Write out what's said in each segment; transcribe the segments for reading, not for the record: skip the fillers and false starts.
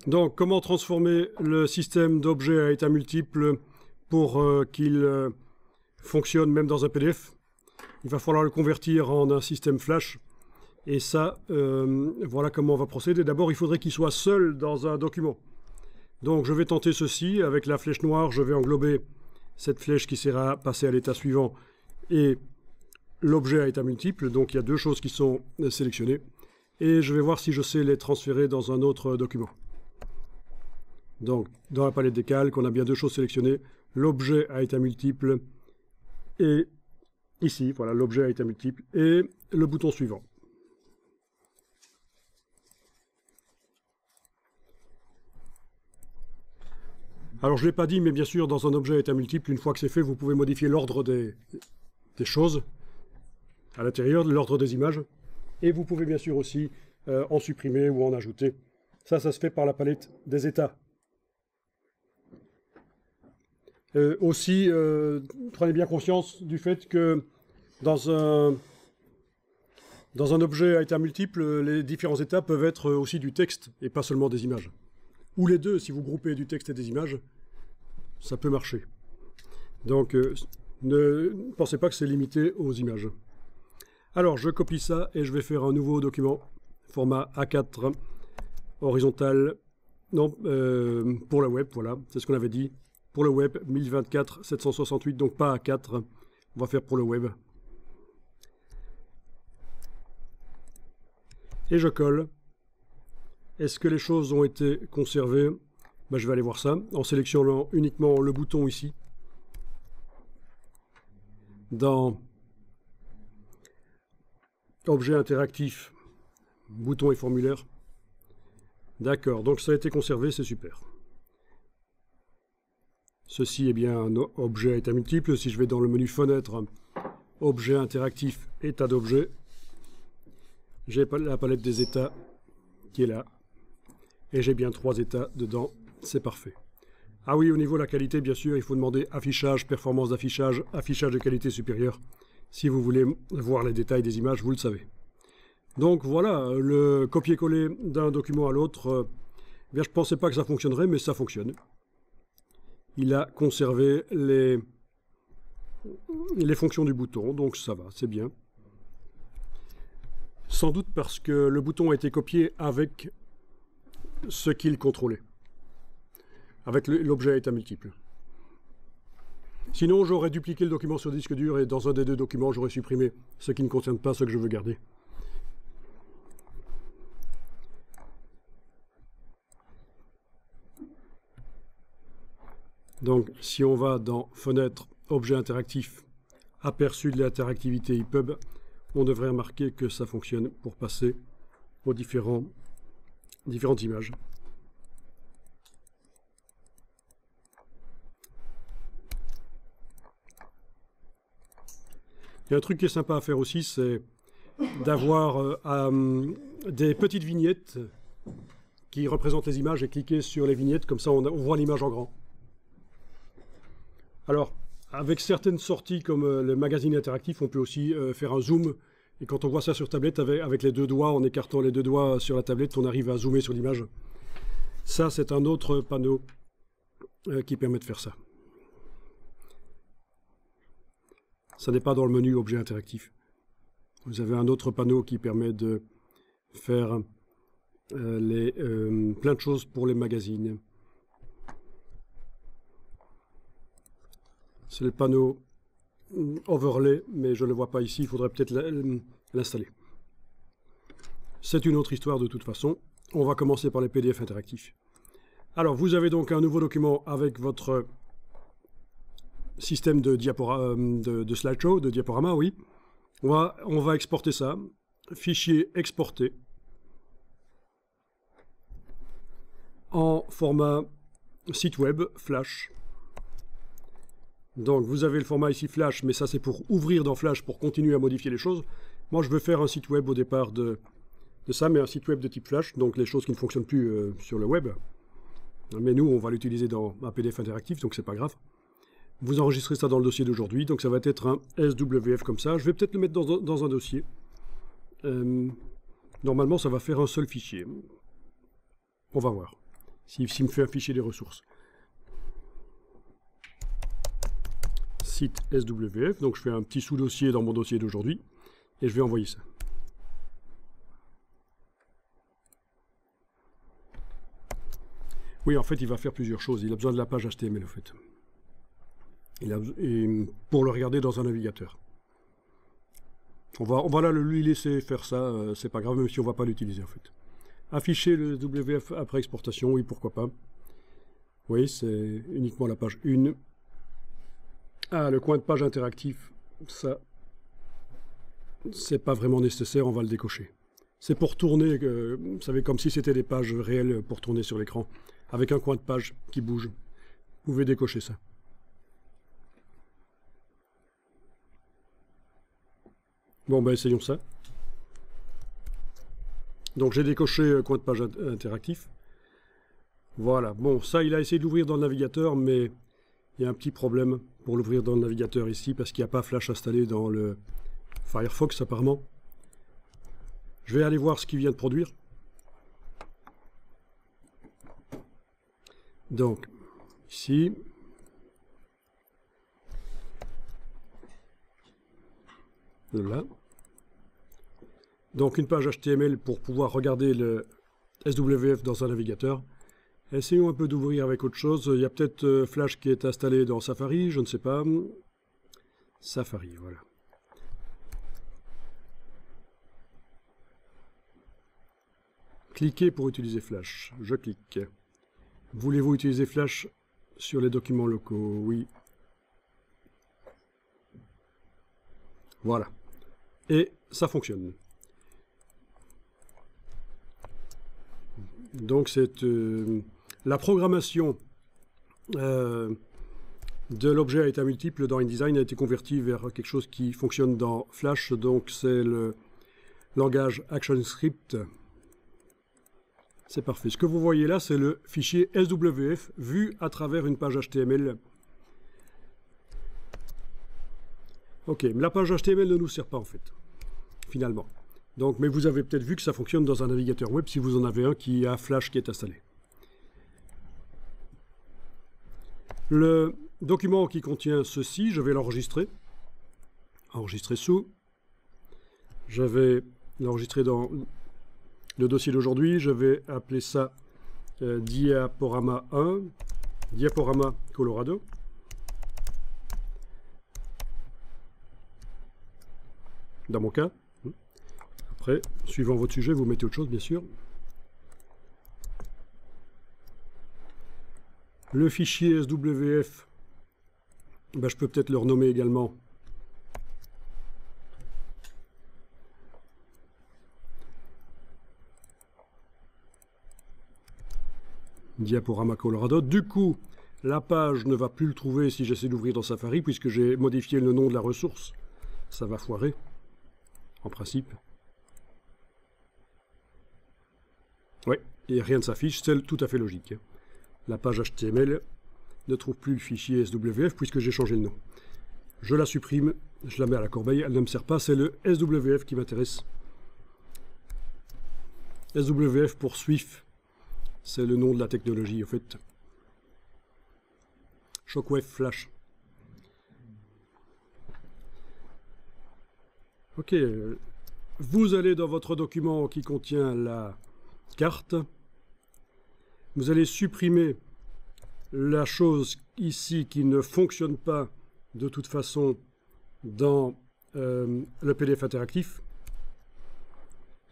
Donc, comment transformer le système d'objets à état multiple pour qu'il fonctionne même dans un PDF? Il va falloir le convertir en un système Flash. Et ça, voilà comment on va procéder. D'abord, il faudrait qu'il soit seul dans un document. Donc, je vais tenter ceci. Avec la flèche noire, je vais englober cette flèche qui sert à passer à l'état suivant et l'objet à état multiple. Donc, il y a deux choses qui sont sélectionnées. Et je vais voir si je sais les transférer dans un autre document. Donc, dans la palette des calques, on a bien deux choses sélectionnées. L'objet à état multiple et ici, voilà, l'objet à état multiple et le bouton suivant. Alors, je ne l'ai pas dit, mais bien sûr, dans un objet à état multiple, une fois que c'est fait, vous pouvez modifier l'ordre des choses à l'intérieur, l'ordre des images. Et vous pouvez bien sûr aussi en supprimer ou en ajouter. Ça se fait par la palette des états. Aussi, prenez bien conscience du fait que dans un objet à état multiple, les différents états peuvent être aussi du texte et pas seulement des images. Ou les deux, si vous groupez du texte et des images, ça peut marcher. Donc, ne pensez pas que c'est limité aux images. Alors, je copie ça et je vais faire un nouveau document, format A4, horizontal, non, pour le web, voilà, c'est ce qu'on avait dit. Pour le web, 1024, 768, donc pas A4, on va faire pour le web. Et je colle. Est-ce que les choses ont été conservées? Ben, je vais aller voir ça, en sélectionnant uniquement le bouton ici. Dans Objet interactif, bouton et formulaire. D'accord, donc ça a été conservé, c'est super. Ceci est bien un objet à état multiple. Si je vais dans le menu Fenêtre, Objet interactif, État d'objet, j'ai la palette des états qui est là. Et j'ai bien 3 états dedans, c'est parfait. Ah oui, au niveau de la qualité, bien sûr, il faut demander affichage, performance d'affichage, affichage de qualité supérieure. Si vous voulez voir les détails des images, vous le savez. Donc voilà, le copier-coller d'un document à l'autre, bien, je ne pensais pas que ça fonctionnerait, mais ça fonctionne. Il a conservé les fonctions du bouton, donc ça va, c'est bien. Sans doute parce que le bouton a été copié avec ce qu'il contrôlait, avec l'objet à état multiple. Sinon, j'aurais dupliqué le document sur disque dur et dans un des deux documents, j'aurais supprimé ce qui ne concerne pas ce que je veux garder. Donc, si on va dans Fenêtre, Objet interactif, Aperçu de l'interactivité EPUB, on devrait remarquer que ça fonctionne pour passer aux différentes images. Il y a un truc qui est sympa à faire aussi, c'est d'avoir des petites vignettes qui représentent les images et cliquer sur les vignettes, comme ça on voit l'image en grand. Alors, avec certaines sorties comme le magazine interactif, on peut aussi faire un zoom. Et quand on voit ça sur tablette, avec les deux doigts, en écartant les deux doigts sur la tablette, on arrive à zoomer sur l'image. Ça, c'est un autre panneau qui permet de faire ça. Ça n'est pas dans le menu objet interactif. Vous avez un autre panneau qui permet de faire plein de choses pour les magazines. C'est le panneau overlay, mais je ne le vois pas ici, il faudrait peut-être l'installer. C'est une autre histoire de toute façon. On va commencer par les PDF interactifs. Alors, vous avez donc un nouveau document avec votre système de slideshow, de diaporama, oui. On va exporter ça. Fichier exporté. En format site web, Flash. Donc vous avez le format ici Flash, mais ça c'est pour ouvrir dans Flash pour continuer à modifier les choses. Moi je veux faire un site web au départ de ça, mais un site web de type Flash, donc les choses qui ne fonctionnent plus sur le web. Mais nous on va l'utiliser dans un PDF interactif, donc c'est pas grave. Vous enregistrez ça dans le dossier d'aujourd'hui, donc ça va être un SWF comme ça. Je vais peut-être le mettre dans un dossier. Normalement ça va faire un seul fichier. On va voir. S'il me fait un fichier des ressources. Site SWF, donc je fais un petit sous-dossier dans mon dossier d'aujourd'hui, et je vais envoyer ça. Oui, en fait, il va faire plusieurs choses. Il a besoin de la page HTML, en fait. Et pour le regarder dans un navigateur. On va là lui laisser faire ça, c'est pas grave, même si on va pas l'utiliser, en fait. Afficher le WF après exportation, oui, pourquoi pas. Oui, c'est uniquement la page 1. Ah, le coin de page interactif, ça, c'est pas vraiment nécessaire, on va le décocher. C'est pour tourner, vous savez, comme si c'était des pages réelles pour tourner sur l'écran, avec un coin de page qui bouge. Vous pouvez décocher ça. Bon, ben essayons ça. Donc j'ai décoché coin de page interactif. Voilà, bon, ça il a essayé de l'ouvrir dans le navigateur, mais il y a un petit problème pour l'ouvrir dans le navigateur ici, parce qu'il n'y a pas Flash installé dans le Firefox apparemment. Je vais aller voir ce qu'il vient de produire. Donc, ici. Là. Donc une page HTML pour pouvoir regarder le SWF dans un navigateur. Essayons un peu d'ouvrir avec autre chose. Il y a peut-être Flash qui est installé dans Safari, je ne sais pas. Safari, voilà. Cliquez pour utiliser Flash. Je clique. Voulez-vous utiliser Flash sur les documents locaux? Oui. Voilà. Et ça fonctionne. Donc c'est la programmation de l'objet à état multiple dans InDesign a été convertie vers quelque chose qui fonctionne dans Flash. Donc c'est le langage ActionScript. C'est parfait. Ce que vous voyez là, c'est le fichier SWF vu à travers une page HTML. Ok, mais la page HTML ne nous sert pas en fait, finalement. Donc, mais vous avez peut-être vu que ça fonctionne dans un navigateur web si vous en avez un qui a Flash qui est installé. Le document qui contient ceci, je vais l'enregistrer. Enregistrer sous. Je vais l'enregistrer dans le dossier d'aujourd'hui. Je vais appeler ça Diaporama 1, Diaporama Colorado. Dans mon cas. Après, suivant votre sujet, vous mettez autre chose, bien sûr. Le fichier SWF, ben, je peux peut-être le renommer également. Diaporama Colorado. Du coup, la page ne va plus le trouver si j'essaie d'ouvrir dans Safari, puisque j'ai modifié le nom de la ressource. Ça va foirer, en principe. Oui, et rien ne s'affiche, c'est tout à fait logique. La page HTML ne trouve plus le fichier SWF puisque j'ai changé le nom. Je la supprime, je la mets à la corbeille, elle ne me sert pas, c'est le SWF qui m'intéresse. SWF pour Swift, c'est le nom de la technologie en fait. Shockwave Flash. Ok, vous allez dans votre document qui contient la carte. Vous allez supprimer la chose ici qui ne fonctionne pas de toute façon dans le PDF interactif.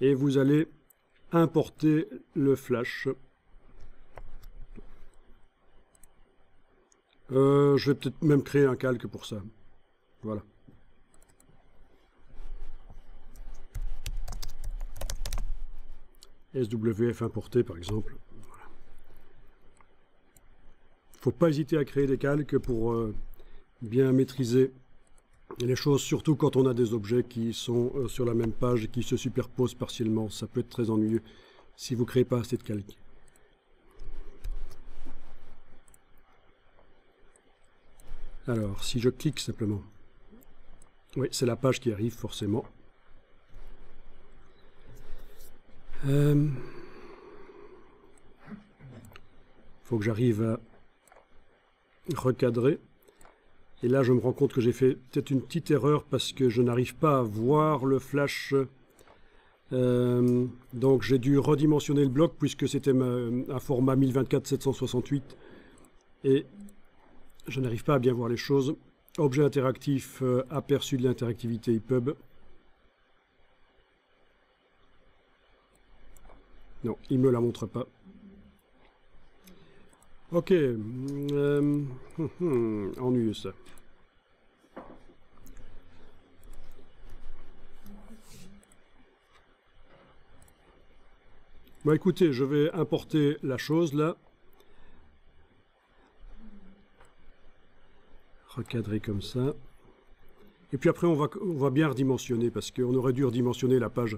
Et vous allez importer le Flash. Je vais peut-être même créer un calque pour ça. Voilà. SWF importé par exemple. Voilà. Faut pas hésiter à créer des calques pour bien maîtriser les choses, surtout quand on a des objets qui sont sur la même page et qui se superposent partiellement. Ça peut être très ennuyeux si vous ne créez pas assez de calques. Alors, si je clique simplement, oui, c'est la page qui arrive forcément. faut que j'arrive à recadrer. Et là, je me rends compte que j'ai fait peut-être une petite erreur parce que je n'arrive pas à voir le flash. Donc j'ai dû redimensionner le bloc puisque c'était un format 1024-768 et je n'arrive pas à bien voir les choses. Objet interactif, aperçu de l'interactivité EPUB. Non, il ne me la montre pas. Ok, ennuyeux ça. Bon, écoutez, je vais importer la chose là. Recadrer comme ça. Et puis après, on va bien redimensionner parce qu'on aurait dû redimensionner la page.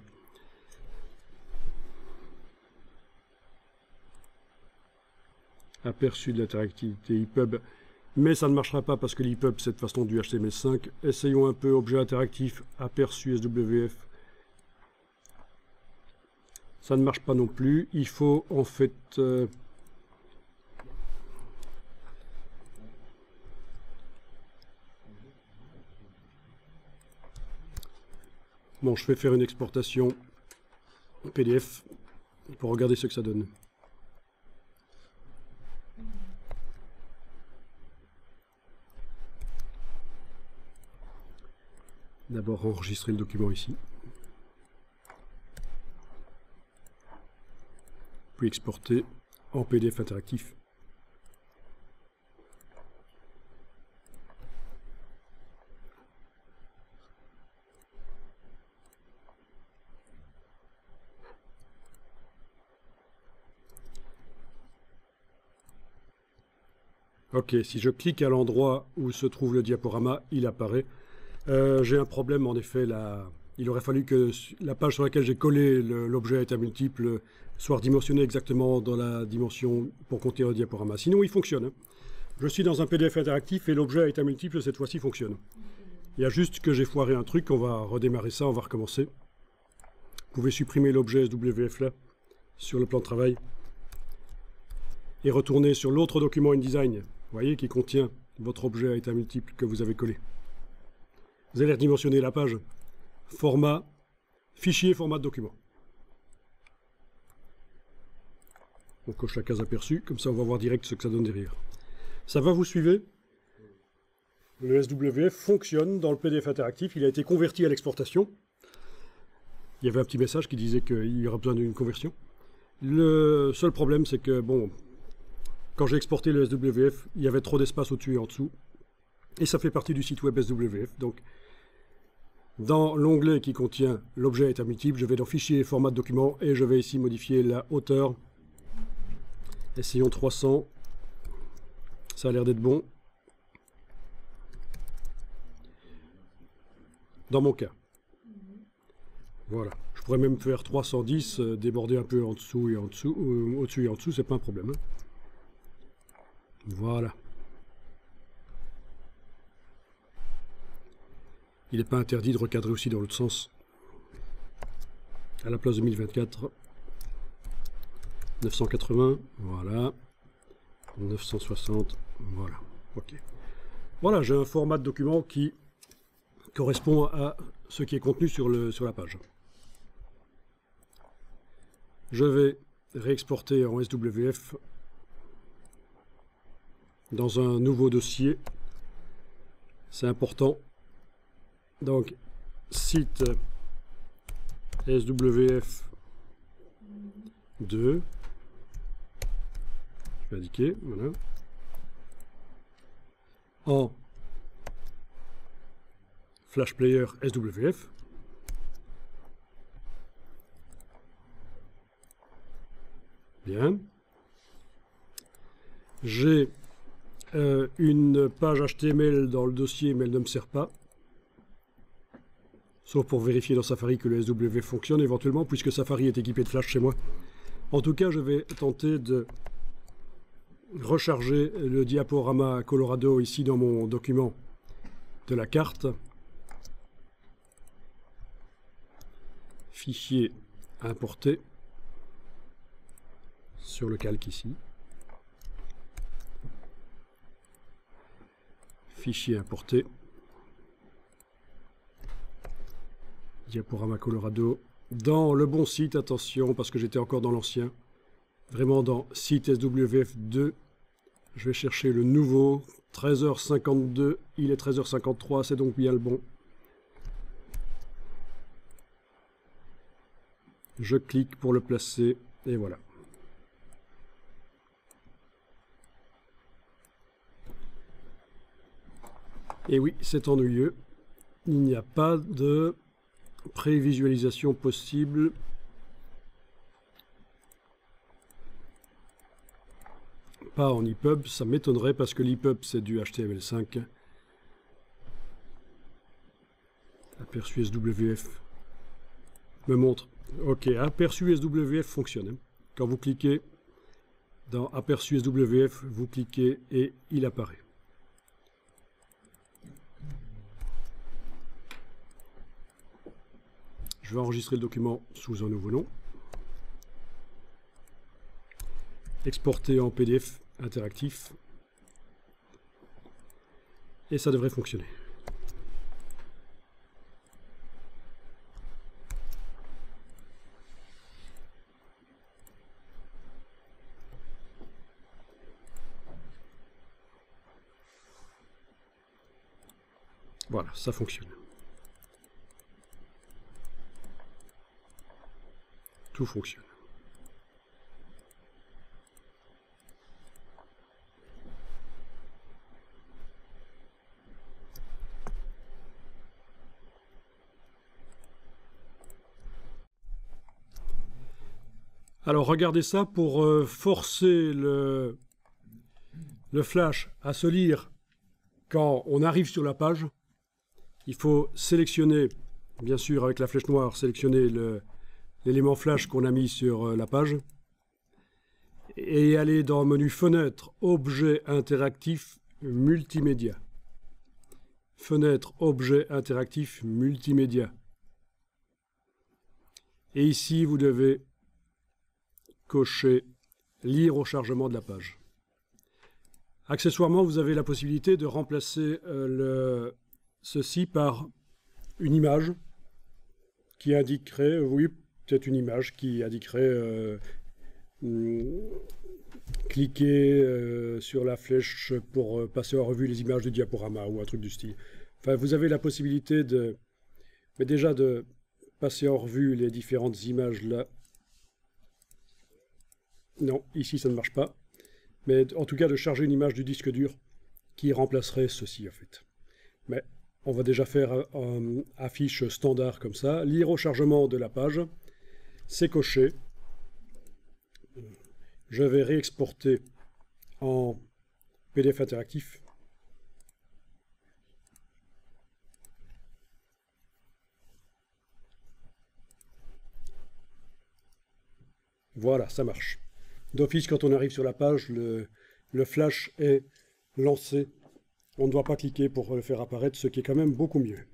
Aperçu de l'interactivité EPUB. Mais ça ne marchera pas parce que l'EPUB, c'est de façon du HTML5. Essayons un peu objet interactif, aperçu SWF. Ça ne marche pas non plus. Il faut en fait... Bon, je vais faire une exportation PDF pour regarder ce que ça donne. D'abord enregistrer le document ici. Puis exporter en PDF interactif. Ok, si je clique à l'endroit où se trouve le diaporama, il apparaît. J'ai un problème en effet là. Il aurait fallu que la page sur laquelle j'ai collé l'objet à état multiple soit redimensionnée exactement dans la dimension pour contenir le diaporama. Sinon, il fonctionne. Hein. Je suis dans un PDF interactif et l'objet à état multiple, cette fois-ci, fonctionne. Il y a juste que j'ai foiré un truc. On va redémarrer ça, on va recommencer. Vous pouvez supprimer l'objet SWF là, sur le plan de travail. Et retourner sur l'autre document InDesign, vous voyez, qui contient votre objet à état multiple que vous avez collé. Vous allez redimensionner la page. Format, fichier, format de document. On coche la case aperçu, comme ça on va voir direct ce que ça donne derrière. Ça va, vous suivez? Le SWF fonctionne dans le PDF interactif, il a été converti à l'exportation. Il y avait un petit message qui disait qu'il y aura besoin d'une conversion. Le seul problème, c'est que, bon, quand j'ai exporté le SWF, il y avait trop d'espace au-dessus et en dessous. Et ça fait partie du site web SWF, donc dans l'onglet qui contient l'objet à état multiple, je vais dans Fichier, Format de document, et je vais ici modifier la hauteur. Essayons 300. Ça a l'air d'être bon. Dans mon cas. Voilà. Je pourrais même faire 310, déborder un peu en dessous et en dessous, au-dessus et en dessous, c'est pas un problème. Hein. Voilà. Il n'est pas interdit de recadrer aussi dans l'autre sens. À la place de 1024, 980, voilà. 960, voilà. Ok. Voilà, j'ai un format de document qui correspond à ce qui est contenu sur la page. Je vais réexporter en SWF dans un nouveau dossier. C'est important. Donc, site SWF 2. Je vais indiquer, voilà. En Flash Player SWF. Bien. J'ai une page HTML dans le dossier, mais elle ne me sert pas. Sauf pour vérifier dans Safari que le SWF fonctionne éventuellement, puisque Safari est équipé de Flash chez moi. En tout cas, je vais tenter de recharger le diaporama Colorado ici dans mon document de la carte. Fichier importé sur le calque ici. fichier importé. Diaporama Colorado. Dans le bon site, attention, parce que j'étais encore dans l'ancien. Vraiment dans site SWF2. Je vais chercher le nouveau. 13h52, il est 13h53, c'est donc bien le bon. Je clique pour le placer, et voilà. Et oui, c'est ennuyeux. Il n'y a pas de prévisualisation possible. Pas en EPUB, ça m'étonnerait parce que l'EPUB c'est du HTML5. Aperçu SWF me montre. Ok, aperçu SWF fonctionne. Quand vous cliquez dans aperçu SWF, vous cliquez et il apparaît. Je vais enregistrer le document sous un nouveau nom. Exporter en PDF interactif. Et ça devrait fonctionner. Voilà, ça fonctionne. Tout fonctionne. Alors regardez ça pour forcer le flash à se lire quand on arrive sur la page. Il faut sélectionner, bien sûr avec la flèche noire, sélectionner l'élément flash qu'on a mis sur la page et aller dans le menu Fenêtre, Objet interactif, Multimédia. Fenêtre, Objet interactif, Multimédia. Et ici, vous devez cocher Lire au chargement de la page. Accessoirement, vous avez la possibilité de remplacer ceci par une image qui indiquerait, oui, peut-être une image qui indiquerait cliquer sur la flèche pour passer en revue les images de diaporama ou un truc du style. Enfin, vous avez la possibilité mais déjà de passer en revue les différentes images là. Non, ici ça ne marche pas. Mais en tout cas de charger une image du disque dur qui remplacerait ceci en fait. Mais on va déjà faire une affiche standard comme ça. Lire au chargement de la page. C'est coché. Je vais réexporter en PDF interactif. Voilà, ça marche. D'office, quand on arrive sur la page, le flash est lancé. On ne doit pas cliquer pour le faire apparaître, ce qui est quand même beaucoup mieux.